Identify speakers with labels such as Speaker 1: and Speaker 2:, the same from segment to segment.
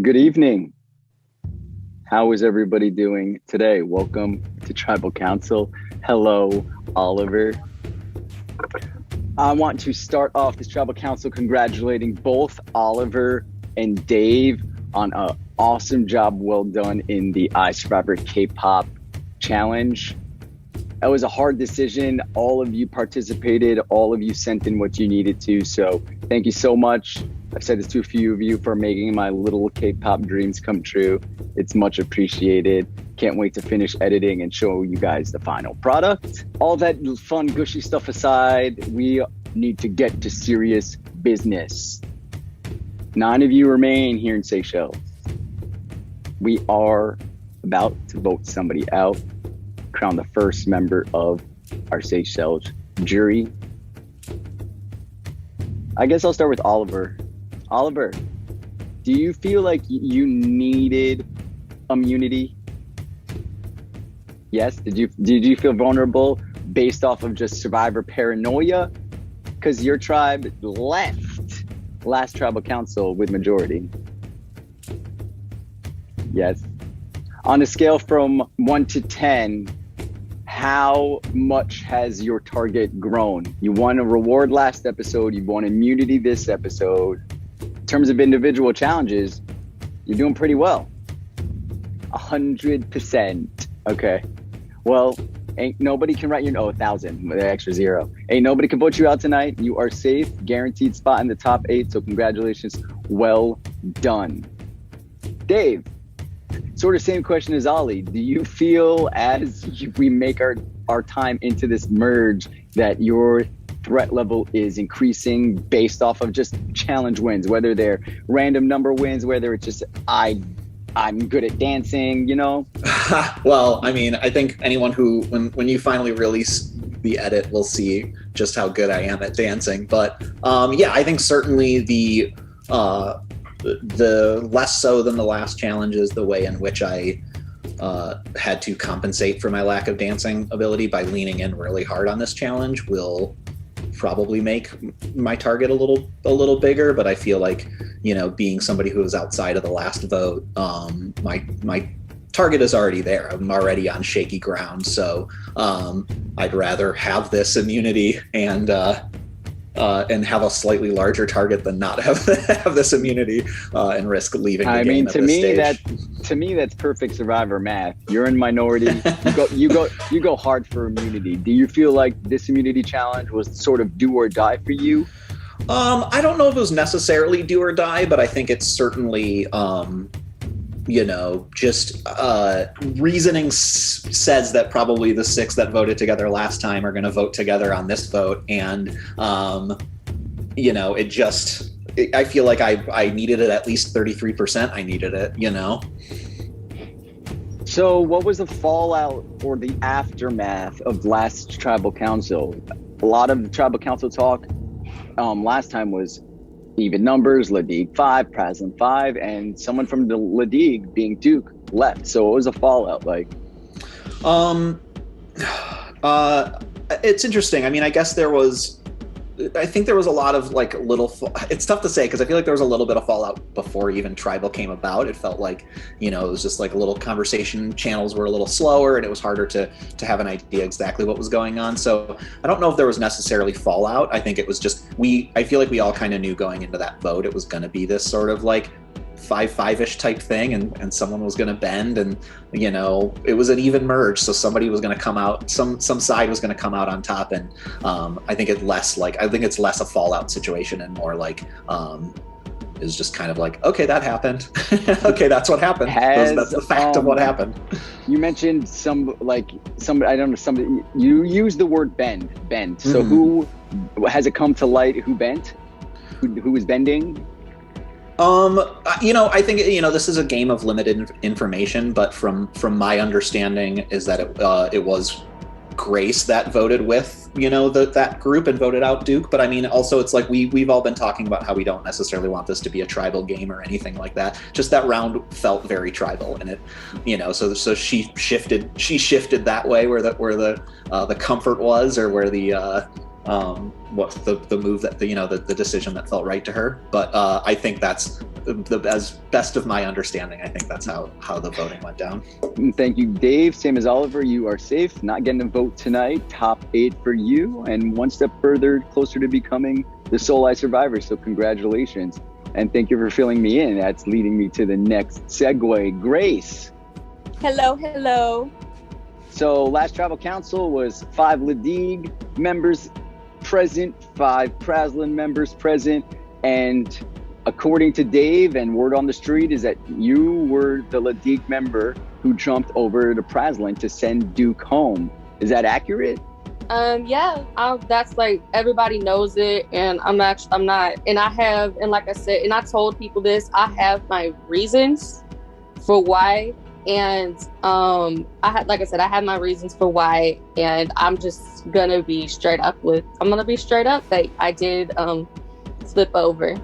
Speaker 1: Good evening. How is everybody doing today? Welcome to Tribal Council. Hello, Oliver. I want to start off this Tribal Council congratulating both Oliver and Dave on an awesome job well done in the iSurv1vor K-pop challenge. That was a hard decision. All of you participated. All of you sent in what you needed to. So thank you so much. I've said this to a few of you for making my little K-pop dreams come true. It's much appreciated. Can't wait to finish editing and show you guys the final product. All that fun, gushy stuff aside, we need to get to serious business. 9 of you remain here in Seychelles. We are about to vote somebody out, crown the first member of our Seychelles jury. I guess I'll start with Oliver. Oliver, do you feel like you needed immunity? Yes. Did you feel vulnerable based off of just survivor paranoia? Because your tribe left last tribal council with majority. Yes. On a scale from 1 to 10, how much has your target grown? You won a reward last episode. You won immunity this episode. In terms of individual challenges, you're doing pretty well. 100%. Okay. Well, ain't nobody can write 1,000 with an extra 0. Ain't nobody can vote you out tonight. You are safe, guaranteed spot in the top 8. So congratulations. Well done. Dave, sort of same question as Ollie. Do you feel as we make our time into this merge that your threat level is increasing based off of just challenge wins, whether they're random number wins, whether it's just I'm good at dancing,
Speaker 2: Well, I mean, I think anyone who, when you finally release the edit, will see just how good I am at dancing. But yeah, I think certainly the less so than the last challenge is the way in which I had to compensate for my lack of dancing ability by leaning in really hard on this challenge will probably make my target a little bigger. But I feel like, being somebody who was outside of the last vote, my target is already there. I'm already on shaky ground. So I'd rather have this immunity and have a slightly larger target than not have this immunity and risk leaving the game at this stage.
Speaker 1: To me, that's perfect survivor math. You're in minority. You go hard for immunity. Do you feel like this immunity challenge was sort of do or die for you?
Speaker 2: I don't know if it was necessarily do or die, but I think it's certainly reasoning says that probably the 6 that voted together last time are going to vote together on this vote. And, I feel like I needed it at least 33%. I needed it,
Speaker 1: So what was the fallout or the aftermath of last tribal council? A lot of the tribal council talk last time was even numbers, Ladigue 5, Praslin 5, and someone from the Ladigue, being Duke, left. So what was the fallout like?
Speaker 2: It's interesting. I mean, I guess I think there was a lot of it's tough to say because I feel like there was a little bit of fallout before even tribal came about. It felt like, it was just like a little conversation channels were a little slower and it was harder to have an idea exactly what was going on. So I don't know if there was necessarily fallout. I think it was just, I feel like we all kind of knew going into that vote, it was going to be this sort of like 5-5-ish type thing and someone was going to bend and it was an even merge, so somebody was going to come out, some side was going to come out on top. And I think it's less a fallout situation and more like is just kind of like, okay, that happened. Okay, that's what happened. That's the fact of what happened.
Speaker 1: You mentioned you used the word bend. So who has it come to light who bent? Who was bending?
Speaker 2: I think, this is a game of limited information, but from my understanding is that it was Grace that voted with, that group and voted out Duke. But I mean, also it's like we've all been talking about how we don't necessarily want this to be a tribal game or anything like that. Just that round felt very tribal and it, so she shifted that way where the comfort was, or where the what the move that the decision that felt right to her. But I think that's as best of my understanding, I think that's how the voting went down.
Speaker 1: Thank you, Dave. Same as Oliver, you are safe, not getting a vote tonight. Top 8 for you, and one step further closer to becoming the sole iSurvivor. So congratulations, and thank you for filling me in. That's leading me to the next segue. Grace.
Speaker 3: Hello.
Speaker 1: So last Tribal Council was 5 Ladigue members present, 5 Praslin members present, and according to Dave, and word on the street is that you were the Ladigue member who jumped over to Praslin to send Duke home. Is that accurate?
Speaker 3: Yeah, that's like, everybody knows it, and I'm not, and like I said, and I told people this, I have my reasons for why, and I have my reasons for why, and I'm just gonna be straight up that I did slip over.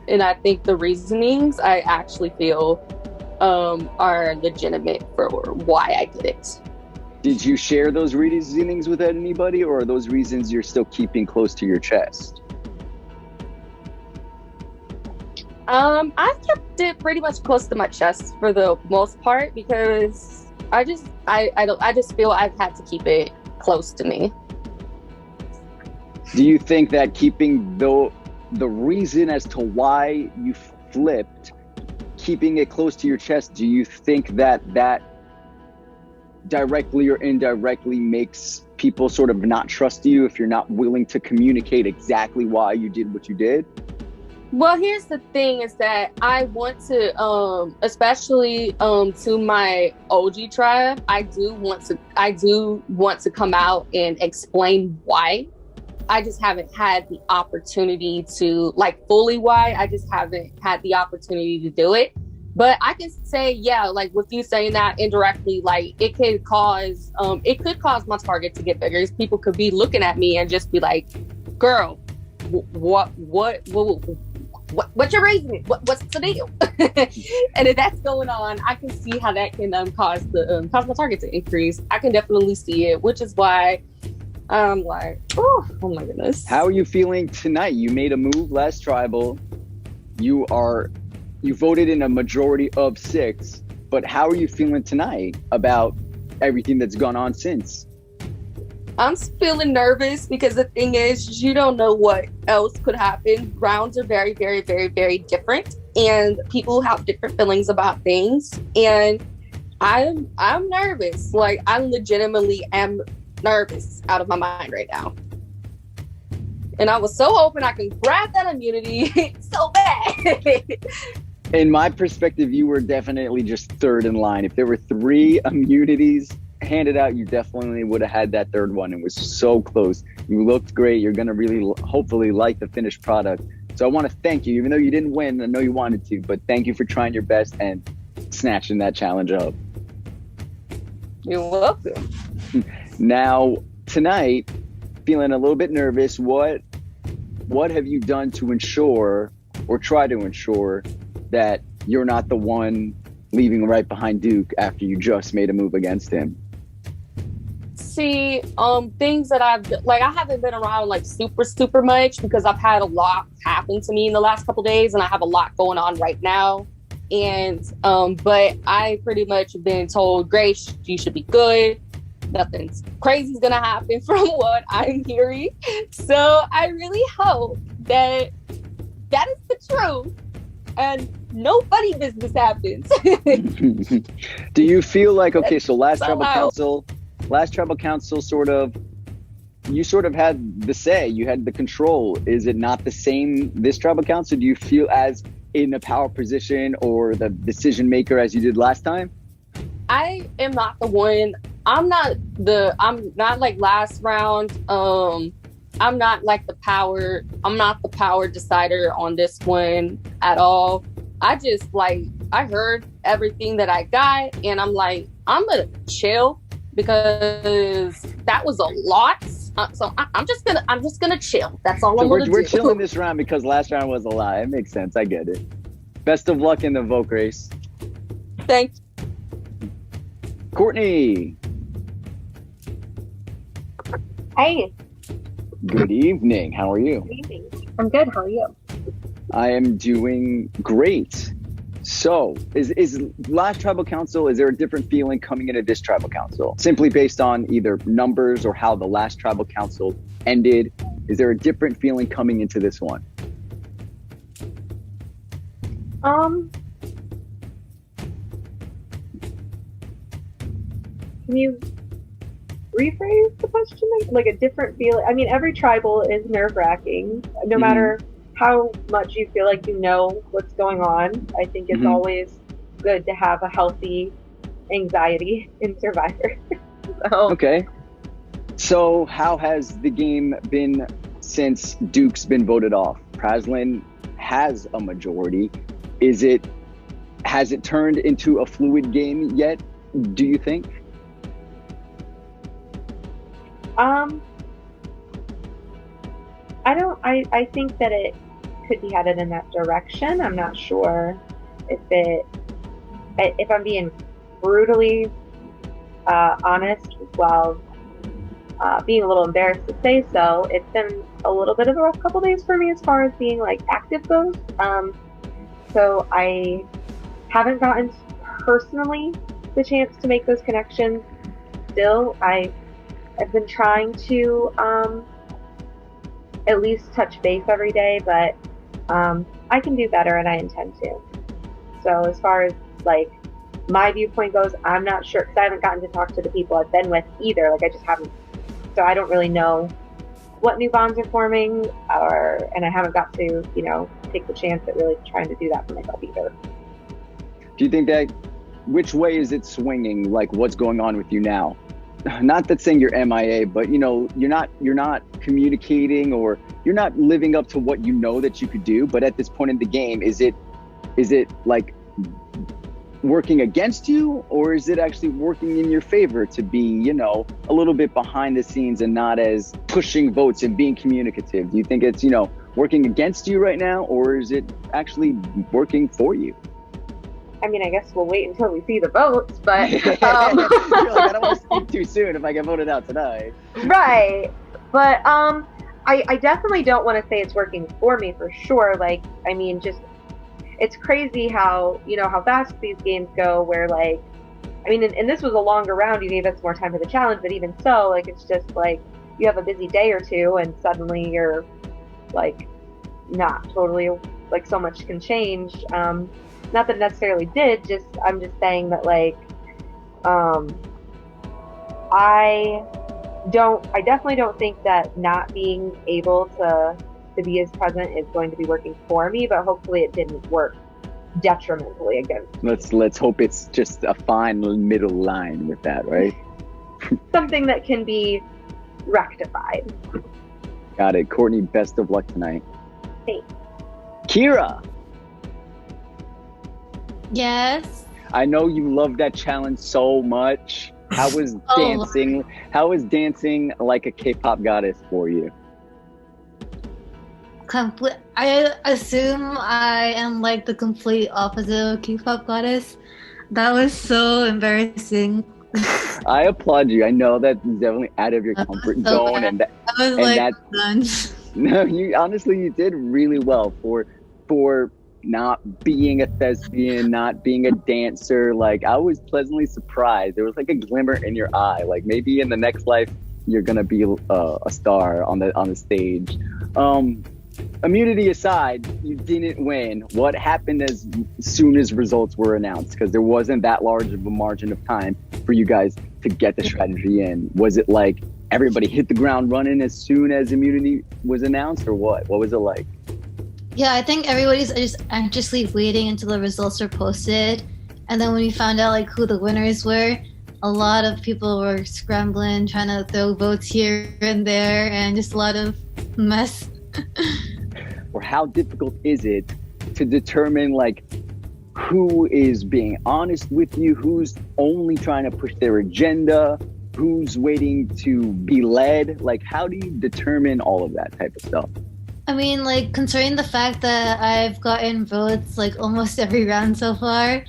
Speaker 3: And I think the reasonings I actually feel are legitimate for why I did it.
Speaker 1: Did you share those reasonings with anybody, or are those reasons you're still keeping close to your chest?
Speaker 3: I kept it pretty much close to my chest for the most part, because I just feel I've had to keep it close to me.
Speaker 1: Do you think that keeping the reason as to why you flipped, keeping it close to your chest, do you think that directly or indirectly makes people sort of not trust you if you're not willing to communicate exactly why you did what you did?
Speaker 3: Well, here's the thing, is that I want to, especially to my OG tribe, I do want to come out and explain why. I just haven't had the opportunity to, like, fully why. I just haven't had the opportunity to do it. But I can say, yeah, like with you saying that indirectly, like it could cause my target to get bigger. People could be looking at me and just be like, "Girl, what's your reason? What's the deal?" And if that's going on, I can see how that can cause my target to increase. I can definitely see it, which is why I'm like, oh my goodness.
Speaker 1: How are you feeling tonight? You made a move last tribal. You voted in a majority of 6, but how are you feeling tonight about everything that's gone on since?
Speaker 3: I'm feeling nervous because the thing is, you don't know what else could happen. Rounds are very, very, very, very different, and people have different feelings about things. And I'm nervous. Like, I legitimately am nervous out of my mind right now. And I was so hoping I can grab that immunity so bad.
Speaker 1: In my perspective, you were definitely just third in line. If there were 3 immunities handed out, you definitely would have had that third one. It was so close. You looked great. You're going to really, hopefully, like the finished product. So I want to thank you, even though you didn't win. I know you wanted to, but thank you for trying your best and snatching that challenge up.
Speaker 3: You're welcome.
Speaker 1: Now, tonight, feeling a little bit nervous. What have you done to ensure, or try to ensure, that you're not the one leaving right behind Duke after you just made a move against him?
Speaker 3: See, things that I haven't been around like super much because I've had a lot happen to me in the last couple days, and I have a lot going on right now. And but I pretty much been told, Grace, you should be good. Nothing crazy is gonna happen from what I'm hearing. So I really hope that is the truth and nobody business happens.
Speaker 1: Do you feel like, okay, so last tribal council you sort of had the say, you had the control. Is it not the same this tribal council? Do you feel as in a power position or the decision maker as you did last time?
Speaker 3: I am not the one. I'm not like last round. I'm not like I'm not the power decider on this one at all. I heard everything that I got, and I'm like, I'm gonna chill because that was a lot. So I'm just gonna chill. That's all I'm gonna do.
Speaker 1: We're chilling this round because last round was a lie. It makes sense. I get it. Best of luck in the vote race.
Speaker 3: Thank you.
Speaker 1: Courtney.
Speaker 4: Hey.
Speaker 1: Good evening. How are you?
Speaker 4: Good evening. I'm good. How are you?
Speaker 1: I am doing great. So, is last tribal council, is there a different feeling coming into this tribal council? Simply based on either numbers or how the last tribal council ended, is there a different feeling coming into this one?
Speaker 4: Can you rephrase the question? Like a different feeling? I mean, every tribal is nerve-wracking, no matter how much you feel like you know what's going on. I think it's always good to have a healthy anxiety in Survivor. So.
Speaker 1: Okay. So how has the game been since Duke's been voted off? Praslin has a majority. Has it turned into a fluid game yet, do you think?
Speaker 4: I think that it could be headed in that direction. I'm not sure if I'm being brutally honest, while being a little embarrassed to say so, it's been a little bit of a rough couple days for me as far as being like active goes. So I haven't gotten personally the chance to make those connections. Still, I've been trying to at least touch base every day, but I can do better and I intend to. So as far as like my viewpoint goes, I'm not sure because I haven't gotten to talk to the people I've been with either. Like I just haven't, so I don't really know what new bonds are forming, and I haven't got to, take the chance at really trying to do that for myself either.
Speaker 1: Do you think that, which way is it swinging? Like what's going on with you now? Not that saying you're MIA, but you're not communicating, or you're not living up to what you know that you could do. But at this point in the game, is it like working against you, or is it actually working in your favor to be, a little bit behind the scenes and not as pushing votes and being communicative? Do you think it's, working against you right now, or is it actually working for you?
Speaker 4: I mean, I guess we'll wait until we see the votes, but
Speaker 1: You're like, I don't want to speak too soon if I get voted out tonight.
Speaker 4: Right. But I definitely don't want to say it's working for me for sure. Like, I mean, just it's crazy how how fast these games go, where like, I mean, and this was a longer round, you gave us more time for the challenge, but even so, like, it's just like you have a busy day or two and suddenly you're like not totally, like, so much can change. Not that it necessarily did, I'm just saying that, like, I definitely don't think that not being able to be as present is going to be working for me, but hopefully it didn't work detrimentally against me.
Speaker 1: Let's hope it's just a fine middle line with that, right?
Speaker 4: Something that can be rectified.
Speaker 1: Got it. Courtney, best of luck tonight.
Speaker 4: Thanks.
Speaker 1: Kira!
Speaker 5: Yes.
Speaker 1: I know you love that challenge so much. How was dancing? How was dancing like a K-pop goddess for you?
Speaker 5: I assume I am like the complete opposite of K-pop goddess. That was so embarrassing.
Speaker 1: I applaud you. I know that is definitely out of your comfort zone,
Speaker 5: bad.
Speaker 1: and that,
Speaker 5: I was
Speaker 1: and
Speaker 5: like,
Speaker 1: that,
Speaker 5: done.
Speaker 1: no, you honestly you did really well for not being a thespian, not being a dancer. Like, I was pleasantly surprised. There was like a glimmer in your eye. Like, maybe in the next life you're gonna be a star on the stage. Immunity aside, you didn't win. What happened as soon as results were announced? Because there wasn't that large of a margin of time for you guys to get the strategy in. Was it like everybody hit the ground running as soon as immunity was announced, or what? What was it like?
Speaker 5: Yeah, I think everybody's just anxiously waiting until the results were posted. And then when we found out like who the winners were, a lot of people were scrambling, trying to throw votes here and there, and just a lot of mess.
Speaker 1: Or how difficult is it to determine like who is being honest with you, who's only trying to push their agenda, who's waiting to be led? Like, how do you determine all of that type of stuff?
Speaker 5: I mean, like, considering the fact that I've gotten votes like almost every round so far,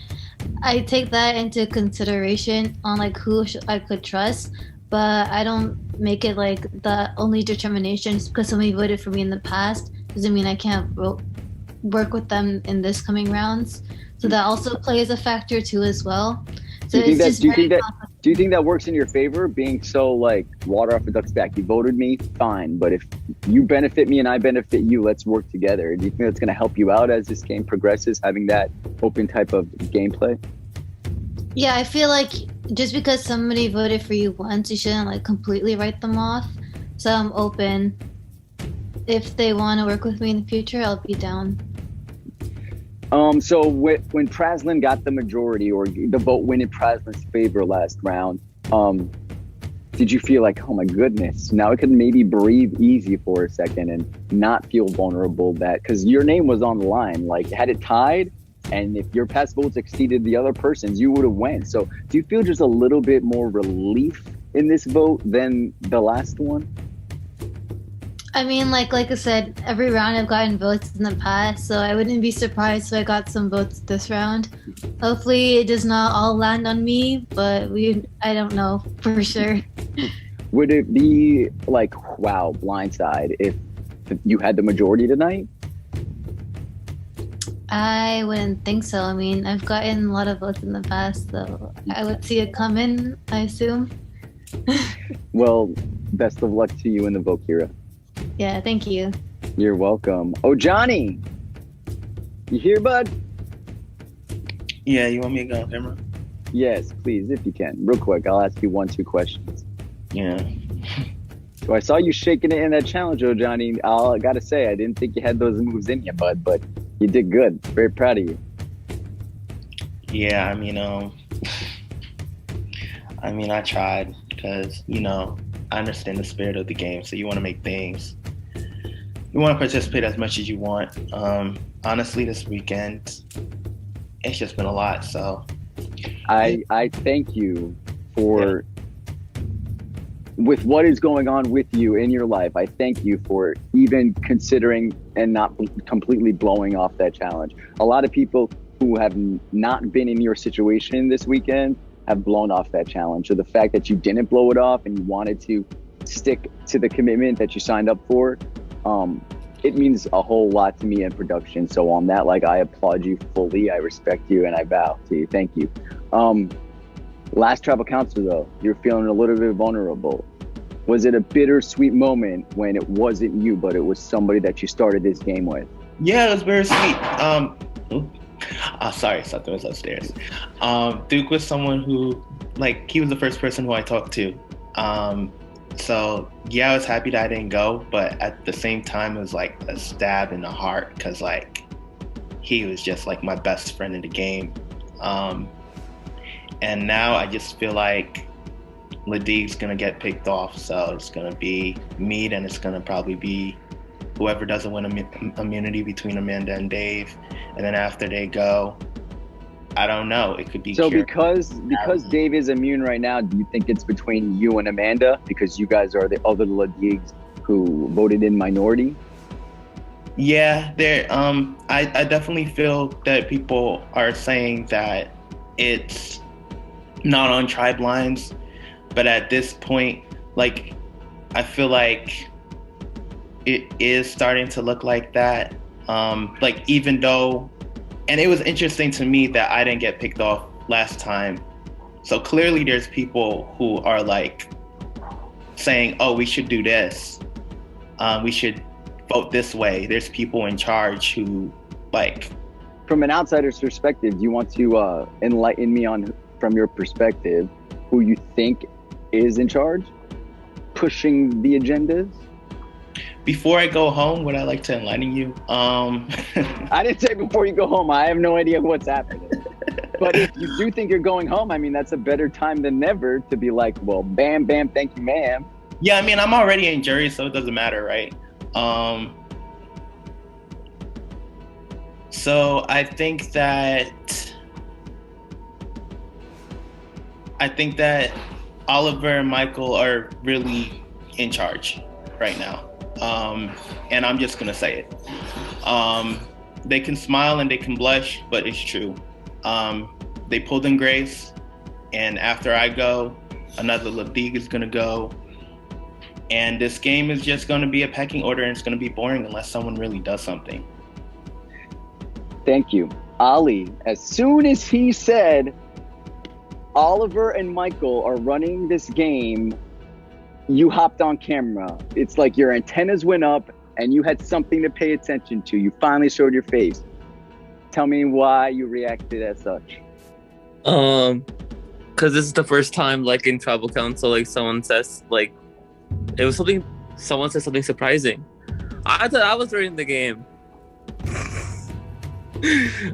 Speaker 5: I take that into consideration on like who I could trust, but I don't make it like the only determination. Just because somebody voted for me in the past doesn't mean I can't vote work with them in this coming rounds. So that also plays a factor too as well. So
Speaker 1: Do you think
Speaker 5: it's
Speaker 1: that?
Speaker 5: just
Speaker 1: Do you
Speaker 5: very
Speaker 1: think that? Do you think that works in your favor? Being so like water off a duck's back. You voted me, fine. But if you benefit me and I benefit you, let's work together. Do you think that's going to help you out as this game progresses? Having that open type of gameplay.
Speaker 5: Yeah, I feel like just because somebody voted for you once, you shouldn't like completely write them off. So I'm open. If they want to work with me in the future, I'll be down.
Speaker 1: So when Praslin got the majority or the vote went in Praslin's favor last round, did you feel like, oh my goodness, now I could maybe breathe easy for a second and not feel vulnerable that because your name was on the line, like had it tied and if your past votes exceeded the other person's, you would have won. So do you feel just a little bit more relief in this vote than the last one?
Speaker 5: I mean, like I said, every round I've gotten votes in the past, so I wouldn't be surprised if I got some votes this round. Hopefully, it does not all land on me, but I don't know for sure.
Speaker 1: Would it be like, wow, blindside if you had the majority tonight?
Speaker 5: I wouldn't think so. I mean, I've gotten a lot of votes in the past, so I would see it coming, I assume.
Speaker 1: Well, best of luck to you in the vote, Kira.
Speaker 5: Yeah, thank you.
Speaker 1: You're welcome. Oh, Johnny, you here, bud?
Speaker 6: Yeah, you want me to go on camera?
Speaker 1: Yes, please, if you can. Real quick, I'll ask you 1-2 questions.
Speaker 6: Yeah.
Speaker 1: So I saw you shaking it in that challenge, oh, Johnny. I gotta say, I didn't think you had those moves in you, bud, but you did good. Very proud of you.
Speaker 6: Yeah, I tried because, I understand the spirit of the game. So you want to make things, you want to participate as much as you want. Honestly, this weekend, it's just been a lot. So
Speaker 1: I thank you for, with what is going on with you in your life, I thank you for even considering and not completely blowing off that challenge. A lot of people who have not been in your situation this weekend have blown off that challenge. So the fact that you didn't blow it off and you wanted to stick to the commitment that you signed up for, it means a whole lot to me in production. So on that, I applaud you fully. I respect you and I bow to you. Thank you. Last tribal council though, you're feeling a little bit vulnerable. Was it a bittersweet moment when it wasn't you, but it was somebody that you started this game with?
Speaker 6: Yeah, it was very sweet. Sorry, something was upstairs. Duke was someone who, he was the first person who I talked to. So yeah, I was happy that I didn't go, but at the same time, it was like a stab in the heart because he was just my best friend in the game. And now I just feel like Ladig's gonna get picked off, so it's gonna be me, and it's gonna probably be whoever doesn't win immunity between Amanda and Dave, and then after they go, I don't know. It could be
Speaker 1: so
Speaker 6: Kira.
Speaker 1: because Dave is immune right now. Do you think it's between you and Amanda because you guys are the other Ladigs who voted in minority?
Speaker 6: Yeah, there. I definitely feel that people are saying that it's not on tribe lines, but at this point, I feel like it is starting to look like that. Even though, and it was interesting to me that I didn't get picked off last time. So clearly there's people who are saying, oh, we should do this. We should vote this way. There's people in charge who
Speaker 1: From an outsider's perspective, do you want to enlighten me on, from your perspective, who you think is in charge, pushing the agendas?
Speaker 6: Before I go home, would I like to enlighten you?
Speaker 1: I didn't say before you go home. I have no idea what's happening. But if you do think you're going home, that's a better time than never to be well, bam, bam, thank you, ma'am.
Speaker 6: Yeah, I'm already in jury, so it doesn't matter, right? So I think that Oliver and Michael are really in charge right now. And I'm just gonna say it. They can smile and they can blush, but it's true. They pulled in Grace, and after I go, another Ladig is gonna go. And this game is just gonna be a pecking order, and it's gonna be boring unless someone really does something.
Speaker 1: Thank you. Ali, as soon as he said Oliver and Michael are running this game, you hopped on camera. It's like your antennas went up and you had something to pay attention to. You finally showed your face. Tell me why you reacted as such.
Speaker 7: Because this is the first time, like, in tribal council, like, someone says, like, it was something, someone said something surprising. I thought I was running the game.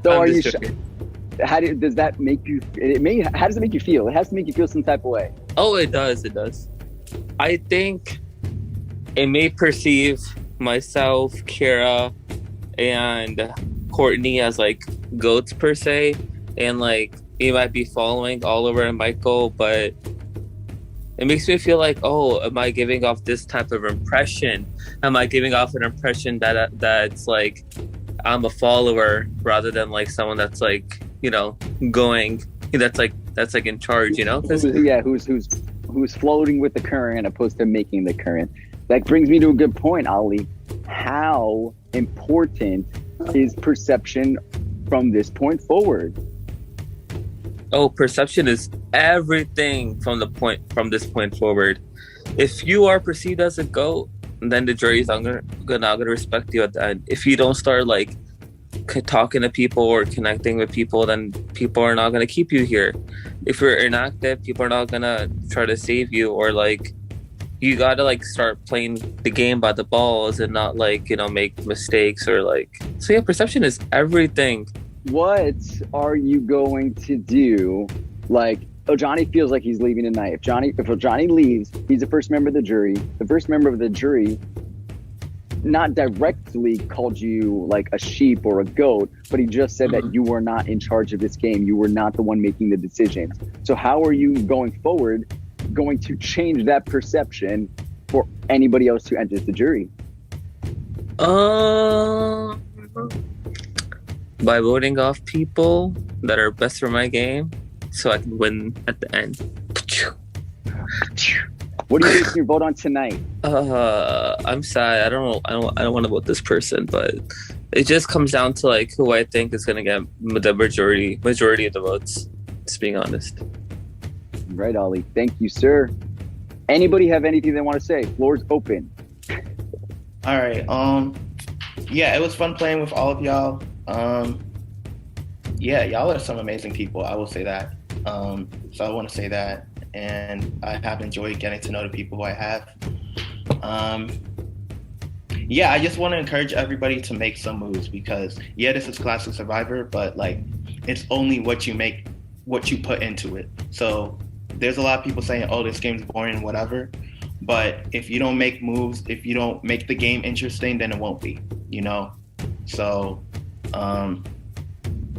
Speaker 1: So are you how does that make you, how does it make you feel? It has to make you feel some type of way.
Speaker 7: Oh, it does. I think it may perceive myself, Kira, and Courtney as, like, goats per se, and, like, you might be following Oliver and Michael, but it makes me feel like, oh, am I giving off this type of impression? Am I giving off an impression that's like I'm a follower rather than like someone that's like, you know, going, that's like in charge, you know?
Speaker 1: Who's floating with the current opposed to making the current. That brings me to a good point, Ali. How important is perception from this point forward?
Speaker 7: Oh, perception is everything from this point forward. If you are perceived as a goat, then the jury's not gonna respect you at the end. If you don't start like talking to people or connecting with people, then people are not gonna keep you here. If you're inactive, people are not gonna try to save you, or like you gotta like start playing the game by the balls and not like, you know, make mistakes or like. So yeah, perception is everything.
Speaker 1: What are you going to do? Like, oh, Johnny feels like he's leaving tonight. If Johnny leaves, he's the first member of the jury. The first member of the jury not directly called you like a sheep or a goat, but he just said that you were not in charge of this game. You were not the one making the decisions. So how are you going forward going to change that perception for anybody else who enters the jury?
Speaker 7: By voting off people that are best for my game, so I can win at the end.
Speaker 1: What are you basing your vote on tonight?
Speaker 7: I'm sad. I don't want to vote this person, but it just comes down to like who I think is gonna get the majority of the votes. Just being honest.
Speaker 1: Right, Ollie. Thank you, sir. Anybody have anything they want to say? Floor's open.
Speaker 6: All right. Yeah, it was fun playing with all of y'all. Yeah, y'all are some amazing people. I will say that. So I want to say that, and I have enjoyed getting to know the people who I have. Yeah, I just want to encourage everybody to make some moves because yeah, this is Classic Survivor, but like it's only what you put into it. So there's a lot of people saying, "Oh, this game's boring," whatever. But if you don't make moves, if you don't make the game interesting, then it won't be. You know. So.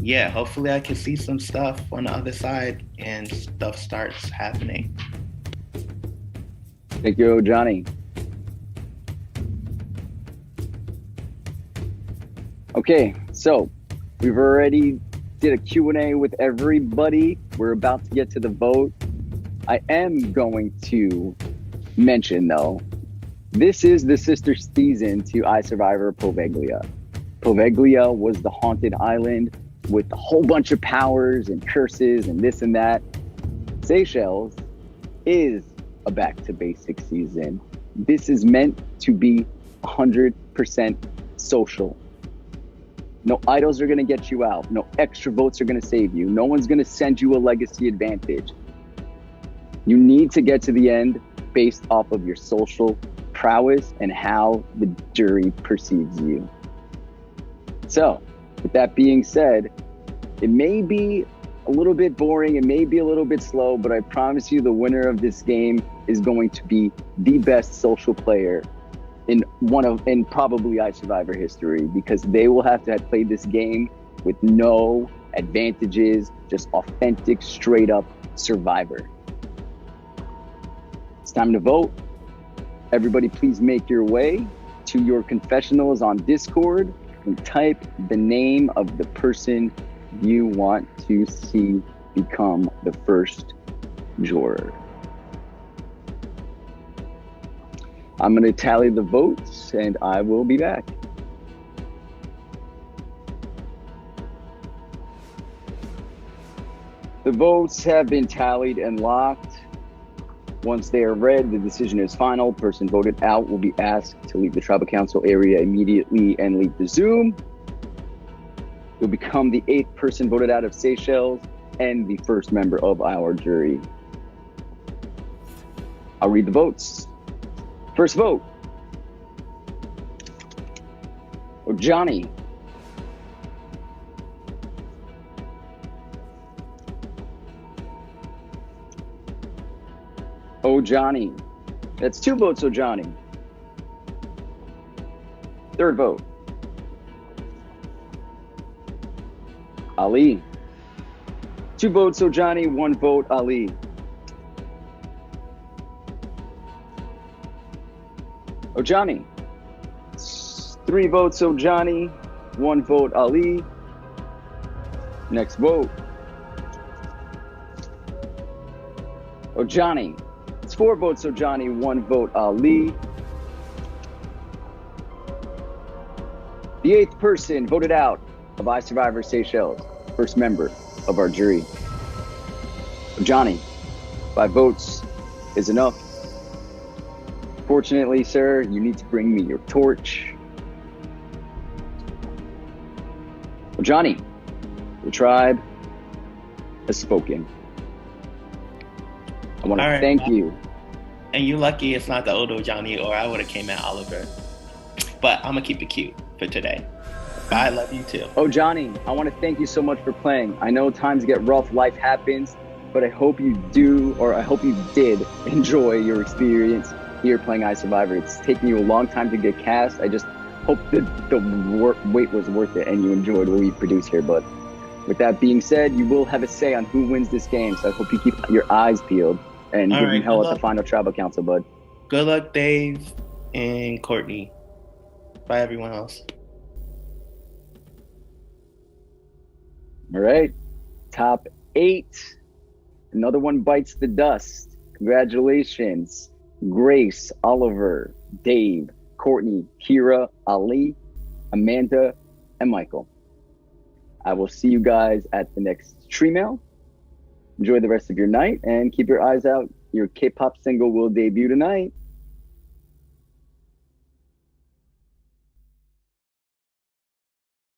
Speaker 6: Yeah, hopefully I can see some stuff on the other side and stuff starts happening.
Speaker 1: Thank you, Johnny. Okay, so we've already did a Q&A with everybody. We're about to get to the vote. I am going to mention, though, this is the sister season to iSurvivor Poveglia. Poveglia was the haunted island with a whole bunch of powers and curses and this and that. Seychelles is a back to basics season. This is meant to be 100% social. No idols are going to get you out. No extra votes are going to save you. No one's going to send you a legacy advantage. You need to get to the end based off of your social prowess and how the jury perceives you. So, with that being said, it may be a little bit boring, it may be a little bit slow, but I promise you the winner of this game is going to be the best social player in probably iSurvivor history, because they will have to have played this game with no advantages, just authentic, straight up Survivor. It's time to vote. Everybody please make your way to your confessionals on Discord and type the name of the person you want to see become the first juror. I'm going to tally the votes and I will be back. The votes have been tallied and locked. Once they are read, the decision is final. Person voted out will be asked to leave the tribal council area immediately and leave the Zoom. You'll become the 8th person voted out of Seychelles and the first member of our jury. I'll read the votes. First vote. Johnny. Johnny. That's 2 votes, Johnny. Third vote. Ali. 2 votes, Johnny. 1 vote, Ali. Johnny. 3 votes, Johnny. 1 vote, Ali. Next vote. Johnny. It's 4 votes, Johnny. 1 vote, Ali. The 8th person voted out of iSurv1vor Seychelles, first member of our jury. Johnny, 5 votes is enough. Fortunately, sir, you need to bring me your torch. Johnny, the tribe has spoken. I want to thank you.
Speaker 6: And you lucky it's not the Odo Johnny, or I would have came at Oliver. But I'm gonna keep it cute for today. Bye, I love you too.
Speaker 1: Johnny, I want to thank you so much for playing. I know times get rough, life happens, but I hope you do, or I hope you did enjoy your experience here playing iSurv1vor. It's taken you a long time to get cast. I just hope that the wait was worth it and you enjoyed what we produced here. But with that being said, you will have a say on who wins this game. So I hope you keep your eyes peeled and give them hell at the final tribal council, bud.
Speaker 6: Good luck, Dave and Courtney. Bye, everyone else.
Speaker 1: All right. Top 8. Another one bites the dust. Congratulations. Grace, Oliver, Dave, Courtney, Kira, Ali, Amanda, and Michael. I will see you guys at the next tree mail. Enjoy the rest of your night and keep your eyes out. Your K-pop single will debut tonight.